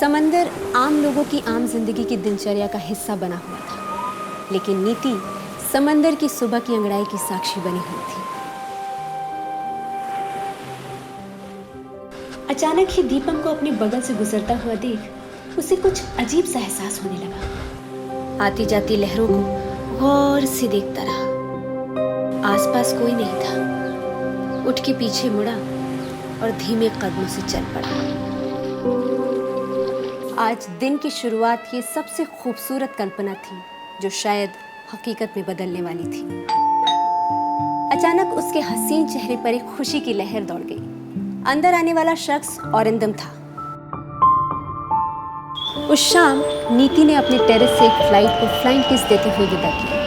समंदर आम लोगों की आम जिंदगी की दिनचर्या का हिस्सा बना हुआ था, लेकिन नीति समंदर की सुबह की अंगड़ाई की साक्षी बनी हुई थी। अचानक ही दीपम को अपने बगल से गुजरता हुआ देख उसे कुछ अजीब सा एहसास होने लगा। आती जाती लहरों को गौर से देखता रहा। आसपास कोई नहीं था। उठ के पीछे मुड़ा और धीमे कदमों से चल पड़ा। आज दिन की शुरुआत की सबसे खूबसूरत कल्पना थी जो शायद हकीकत में बदलने वाली थी। अचानक उसके हसीन चेहरे पर एक खुशी की लहर दौड़ गई। अंदर आने वाला शख्स औरिंदम था। उस शाम नीति ने अपने टेरेस से एक फ्लाइट को फ्लाइंग किस देते हुए विदा किया।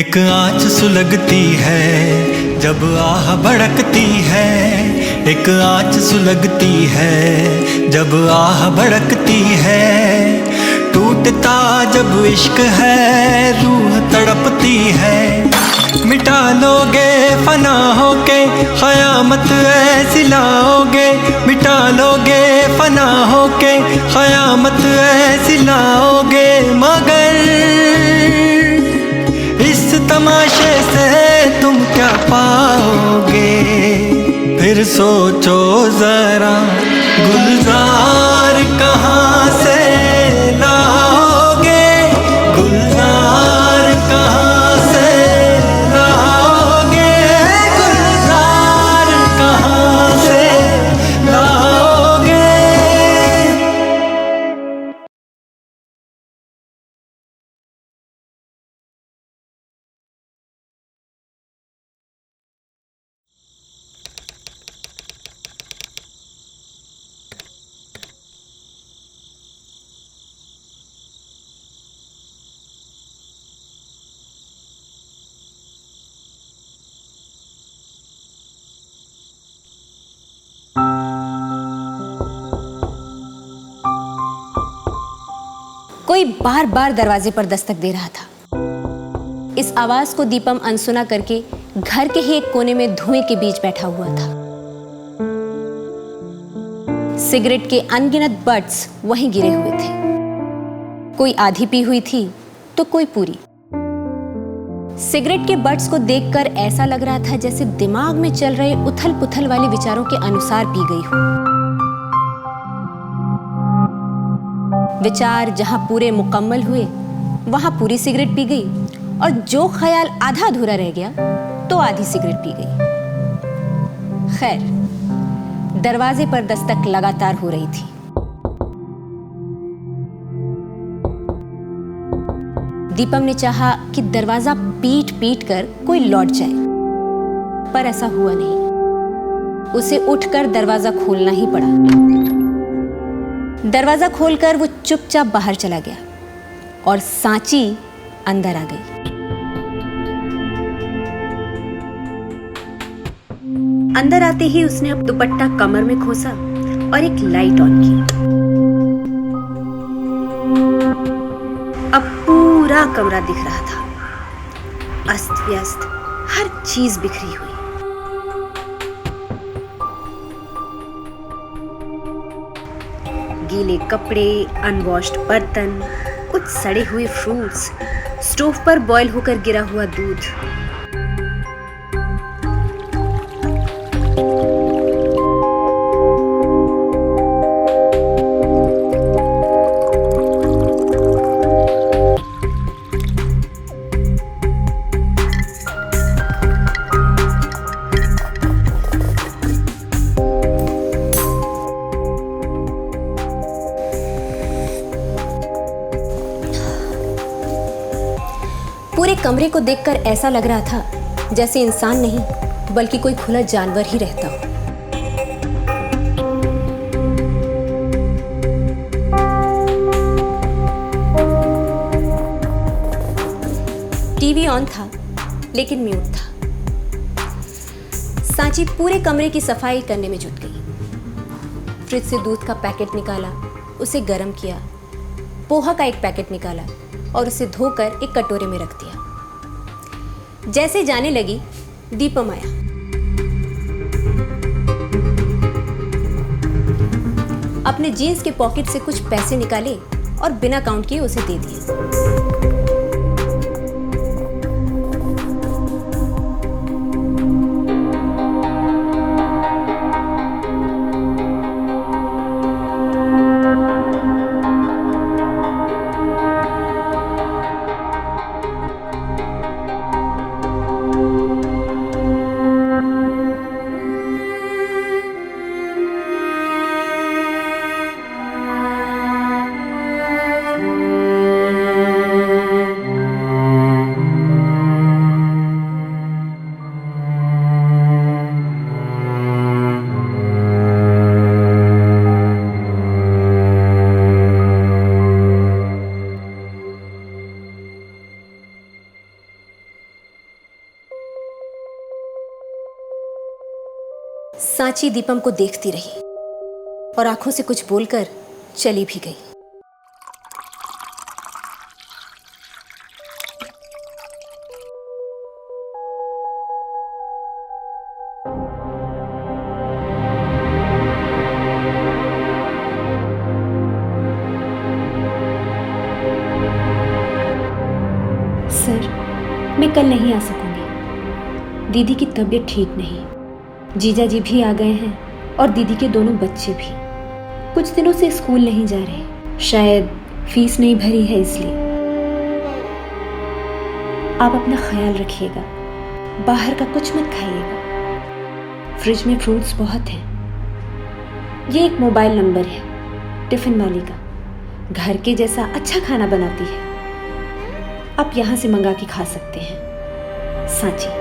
एक आँच सुलगती है जब आह भड़कती है, एक आँच सुलगती है जब आह भड़कती है। टूटता जब इश्क है रूह तड़पती है। मिटा लोगे फना होके क़यामत ऐसी लाओगे, मिटा लोगे फना होके क़यामत ऐसी लाओगे। मगर इस तमाशे से तुम क्या पाओगे? फिर सोचो जरा गुलजार कहाँ से लाओगे, गुलजार कहाँ से लाओगे, गुलजार कहाँ से लाओगे। कोई बार बार दरवाजे पर दस्तक दे रहा था। इस आवाज को दीपम अनसुना करके घर के ही एक कोने में धुएं के बीच बैठा हुआ था। सिगरेट के अनगिनत बट्स वहीं गिरे हुए थे। कोई आधी पी हुई थी तो कोई पूरी। सिगरेट के बट्स को देखकर ऐसा लग रहा था जैसे दिमाग में चल रहे उथल पुथल वाले विचारों के अनुसार पी गई हो। विचार जहां पूरे मुकम्मल हुए वहां पूरी सिगरेट पी गई, और जो ख्याल आधा अधूरा रह गया तो आधी सिगरेट पी गई। खैर, दरवाजे पर दस्तक लगातार हो रही थी। दीपम ने चाहा कि दरवाजा पीट पीट कर कोई लौट जाए, पर ऐसा हुआ नहीं। उसे उठकर दरवाजा खोलना ही पड़ा। दरवाजा खोलकर वो चुपचाप बाहर चला गया और सांची अंदर आ गई। अंदर आते ही उसने अब दुपट्टा कमर में खोसा और एक लाइट ऑन की। अब पूरा कमरा दिख रहा था, अस्त व्यस्त, हर चीज बिखरी हुई। गीले कपड़े, अनवॉश्ड बर्तन, कुछ सड़े हुए फ्रूट्स, स्टोव पर बॉयल होकर गिरा हुआ दूध। पूरे कमरे को देखकर ऐसा लग रहा था जैसे इंसान नहीं बल्कि कोई खुला जानवर ही रहता हो। ऑन था लेकिन म्यूट था। सांची पूरे कमरे की सफाई करने में जुट गई। फ्रिज से दूध का पैकेट निकाला, उसे गर्म किया, पोहा का एक पैकेट निकाला और उसे धोकर एक कटोरे में रख दिया। जैसे जाने लगी, दीपम आया। अपने जीन्स के पॉकेट से कुछ पैसे निकाले और बिना काउंट किए उसे दे दिए। सांची दीपम को देखती रही और आंखों से कुछ बोलकर चली भी गई। सर, मैं कल नहीं आ सकूंगी। दीदी की तबीयत ठीक नहीं। जीजा जी भी आ गए हैं और दीदी के दोनों बच्चे भी। कुछ दिनों से स्कूल नहीं जा रहे, शायद फीस नहीं भरी है इसलिए। आप अपना ख्याल रखिएगा, बाहर का कुछ मत खाइएगा। फ्रिज में फ्रूट्स बहुत हैं। ये एक मोबाइल नंबर है टिफिन वाली का, घर के जैसा अच्छा खाना बनाती है। आप यहाँ से मंगा के खा सकते हैं। सांची।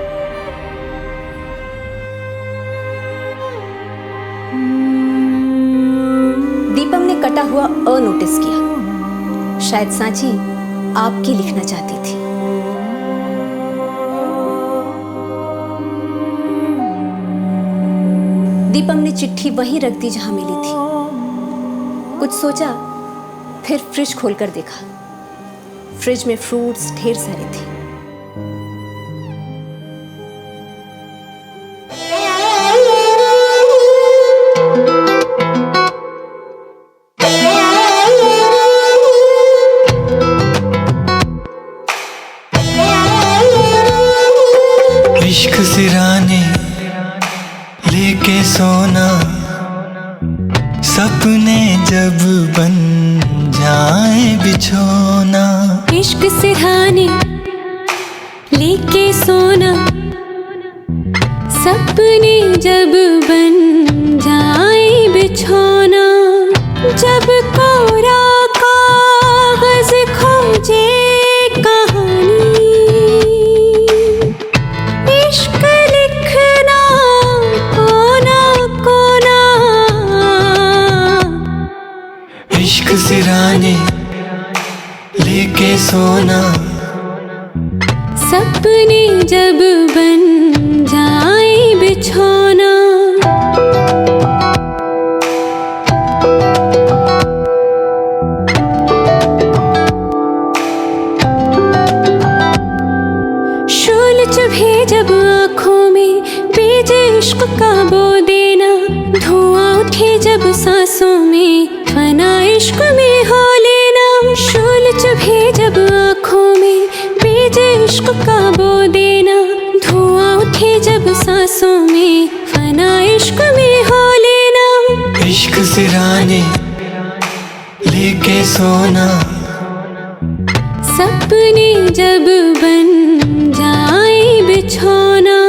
दीपम ने कटा हुआ अ नोटिस किया। शायद सांची आपकी लिखना चाहती थी। दीपम ने चिट्ठी वहीं रख दी जहां मिली थी। कुछ सोचा, फिर फ्रिज खोलकर देखा। फ्रिज में फ्रूट्स ढेर सारे थे। इश्क सिराने लेके सोना, सपने जब बन जाए बिछोना। इश्क सिरहाने लेके सोना, सपने जब बन जाए बिछोना। जब कोरा कागज खोजे कहानी, इश्क लिखना कोना कोना। इश्क सिराने लेके सोना, सपने जब बन जाए बिछोना। शूल चुभे जब आँखों में, बीज इश्क का बो देना। धुआं उठे जब सांसों में, फना इश्क में हो लेना। शूल चुभे जब आँखों में, बीज इश्क का बो देना। धुआं उठे जब सांसों में, फना इश्क में हो लेना। इश्क सिराने लेके सोना, सपने जब बन जाए बिछोना।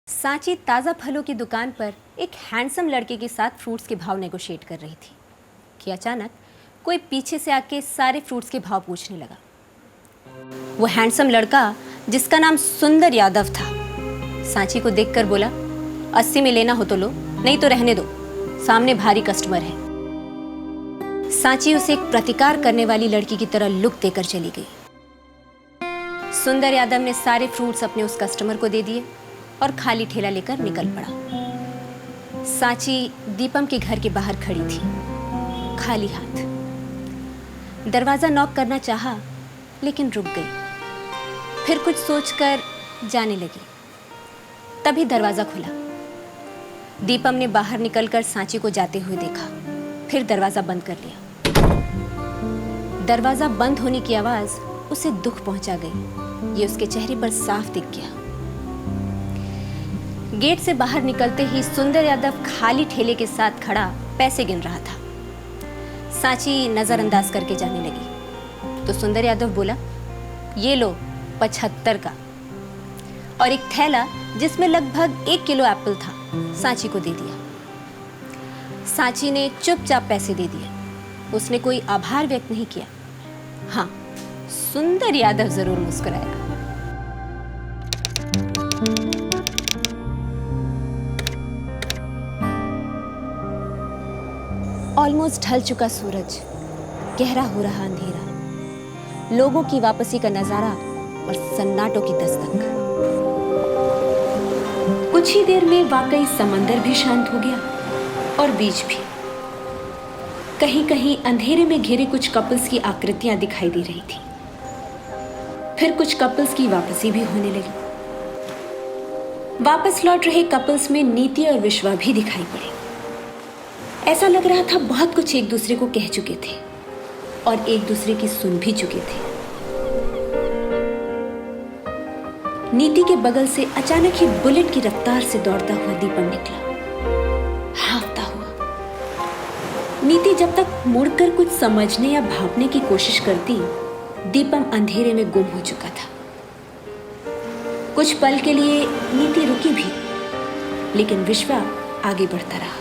सांची ताज़ा फलों की दुकान पर एक हैंडसम लड़के के साथ फ्रूट्स के भाव नेगोशिएट कर रही थी कि अचानक कोई पीछे से आके सारे फ्रूट्स के भाव पूछने लगा। वो हैंडसम लड़का, जिसका नाम सुंदर यादव था, सांची को देखकर बोला, 80 में लेना हो तो लो, नहीं तो रहने दो, सामने भारी कस्टमर है। सांची उसे एक प्रतिकार करने वाली लड़की की तरह लुक देकर चली गई। सुंदर यादव ने सारे फ्रूट्स अपने उस कस्टमर को दे दिए और खाली ठेला लेकर निकल पड़ा। सांची दीपम के घर के बाहर खड़ी थी, खाली हाथ। दरवाजा नॉक करना चाहा, लेकिन रुक गई। फिर कुछ सोचकर जाने लगी। तभी दरवाजा खुला। दीपम ने बाहर निकलकर सांची को जाते हुए देखा, फिर दरवाजा बंद कर लिया। दरवाजा बंद होने की आवाज उसे दुख पहुंचा गई, ये उसके चेहरे पर साफ दिख गया। गेट से बाहर निकलते ही सुंदर यादव खाली ठेले के साथ खड़ा पैसे गिन रहा था। सांची नजरअंदाज करके जाने लगी तो सुंदर यादव बोला, ये लो 75 का, और एक थैला जिसमें लगभग 1 किलो एप्पल था सांची को दे दिया। सांची ने चुपचाप पैसे दे दिए। उसने कोई आभार व्यक्त नहीं किया। हाँ, सुंदर यादव जरूर मुस्कुराया। ऑलमोस्ट ढल चुका सूरज, गहरा हो रहा अंधेरा, लोगों की वापसी का नजारा और सन्नाटों की दस्तक। कुछ ही देर में वाकई समंदर भी शांत हो गया और बीच भी। कहीं कहीं अंधेरे में घिरे कुछ कपल्स की आकृतियां दिखाई दे रही थी। फिर कुछ कपल्स की वापसी भी होने लगी। वापस लौट रहे कपल्स में नीति और विश्वा भी दिखाई पड़े। ऐसा लग रहा था बहुत कुछ एक दूसरे को कह चुके थे और एक दूसरे की सुन भी चुके थे। नीति के बगल से अचानक ही बुलेट की रफ्तार से दौड़ता हुआ दीपम निकला, हाँफता हुआ। नीति जब तक मुड़कर कुछ समझने या भापने की कोशिश करती, दीपम अंधेरे में गुम हो चुका था। कुछ पल के लिए नीति रुकी भी, लेकिन विश्वा आगे बढ़ता रहा।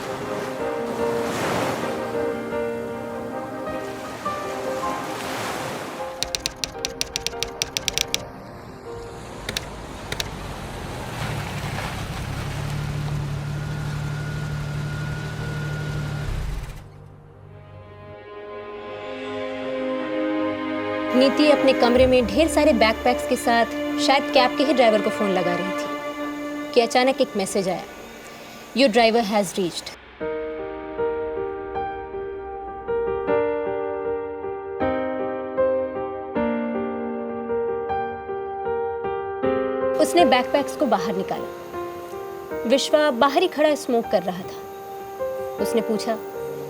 नीति अपने कमरे में ढेर सारे बैकपैक्स के साथ शायद कैब के ही ड्राइवर को फोन लगा रही थी कि अचानक एक मैसेज आया, योर ड्राइवर हैज रीच्ड। उसने बैकपैक्स को बाहर निकाला। विश्वा बाहर ही खड़ा स्मोक कर रहा था। उसने पूछा,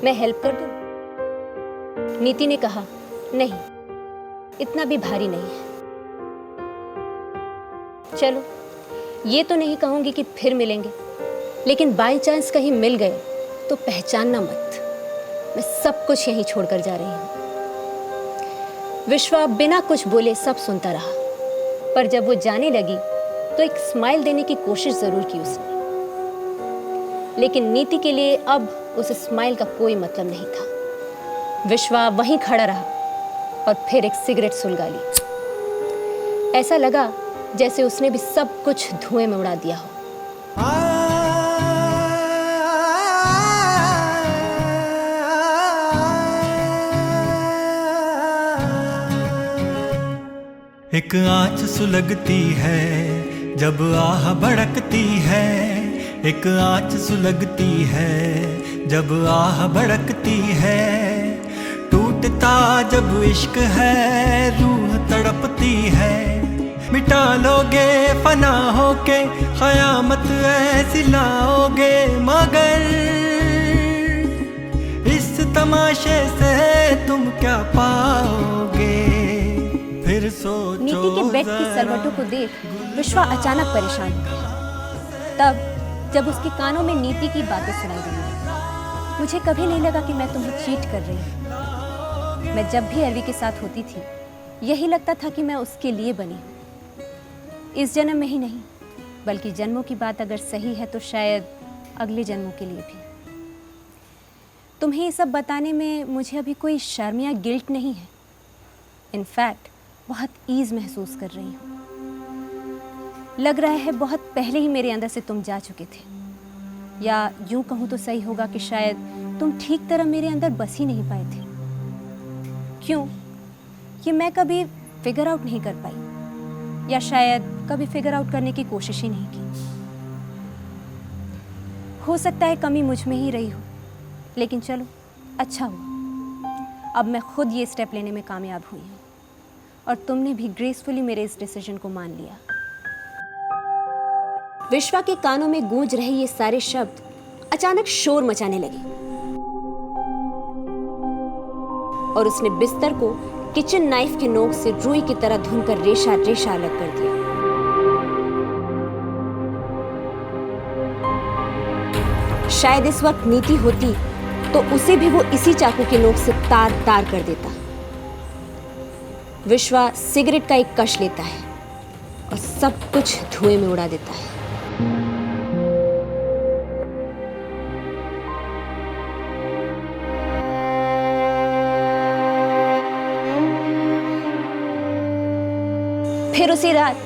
मैं हेल्प कर दूं? नीति ने कहा, नहीं, इतना भी भारी नहीं है। चलो, ये तो नहीं कहूंगी कि फिर मिलेंगे, लेकिन बाय चांस कहीं मिल गए तो पहचानना मत। मैं सब कुछ यहीं छोड़कर जा रही हूं। विश्वा बिना कुछ बोले सब सुनता रहा, पर जब वो जाने लगी तो एक स्माइल देने की कोशिश जरूर की उसने। लेकिन नीति के लिए अब उस स्माइल का कोई मतलब नहीं था। विश्वा वहीं खड़ा रहा और फिर एक सिगरेट सुलगा ली। ऐसा लगा जैसे उसने भी सब कुछ धुएं में उड़ा दिया हो। एक आँच सुलगती है जब आह भड़कती है, एक आँच सुलगती है जब आह भड़कती है, टूटता जब इश्क है रूह तड़पती है, मिटा लोगे फना होके क़यामत ऐसी लाओगे, मगर इस तमाशे से तुम क्या पाओगे, फिर सोचो। नीति के बेड की सरवटों को देख विश्वा अचानक परेशान हो गया। तब जब उसके कानों में नीति की बातें सुनाई दी, मुझे कभी नहीं लगा कि मैं तुम्हें चीट कर रही हूँ। मैं जब भी अरवी के साथ होती थी, यही लगता था कि मैं उसके लिए बनी हूँ। इस जन्म में ही नहीं, बल्कि जन्मों की बात अगर सही है तो शायद अगले जन्मों के लिए भी। तुम्हें ये सब बताने में मुझे अभी कोई शर्म या गिल्ट नहीं है। इनफैक्ट बहुत ईज महसूस कर रही हूँ। लग रहा है बहुत पहले ही मेरे अंदर से तुम जा चुके थे या यूं कहूँ तो सही होगा कि शायद तुम ठीक तरह मेरे अंदर बस ही नहीं पाए थे। क्यों? ये मैं कभी फिगर आउट नहीं कर पाई, या शायद कभी फिगर आउट करने की कोशिश ही नहीं की। हो सकता है कमी मुझ में ही रही हो, लेकिन चलो अच्छा हुआ, अब मैं खुद ये स्टेप लेने में कामयाब हुई हूँ और तुमने भी ग्रेसफुली मेरे इस डिसीजन को मान लिया। विश्वा के कानों में गूंज रहे ये सारे शब्द अचानक शोर मचाने लगे और उसने बिस्तर को किचन नाइफ की नोक से रुई की तरह धुनकर रेशा रेशा अलग कर दिया। शायद इस वक्त नीति होती तो उसे भी वो इसी चाकू के नोक से तार तार कर देता। विश्वा सिगरेट का एक कश लेता है और सब कुछ धुएं में उड़ा देता है। फिर उसी रात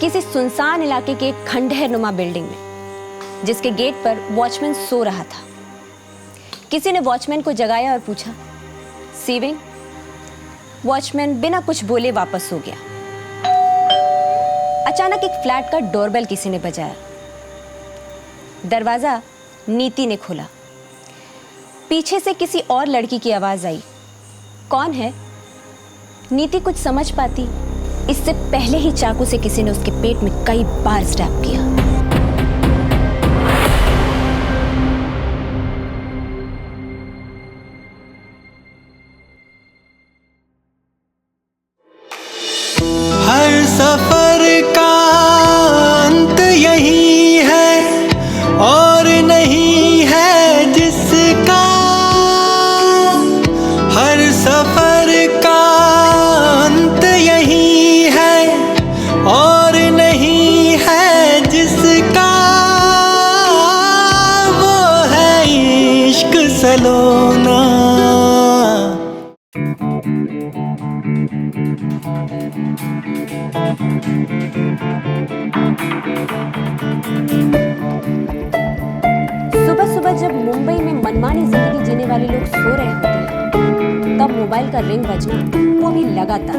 किसी सुनसान इलाके के एक खंडहर नुमा बिल्डिंग में, जिसके गेट पर वॉचमैन सो रहा था, किसी ने वॉचमैन को जगाया और पूछा, सीविंग? वॉचमैन बिना कुछ बोले वापस सो गया। अचानक एक फ्लैट का डोरबेल किसी ने बजाया। दरवाजा नीति ने खोला। पीछे से किसी और लड़की की आवाज आई, कौन है? नीति कुछ समझ पाती इससे पहले ही चाकू से किसी ने उसके पेट में कई बार स्टैब किया। हर सफर का अंत यही है और नहीं है जिसका, हर सफर का अंत यही है और नहीं है जिसका, वो है इश्क सलोना। सुबह सुबह जब मुंबई में मनमानी जिंदगी जीने वाले लोग सो रहे होते हैं, तब मोबाइल का रिंग बजना, वो भी लगातार।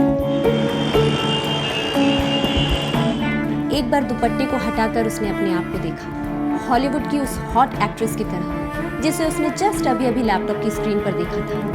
एक बार दुपट्टे को हटाकर उसने अपने आप को देखा, हॉलीवुड की उस हॉट एक्ट्रेस की तरह जिसे उसने जस्ट अभी अभी लैपटॉप की स्क्रीन पर देखा था।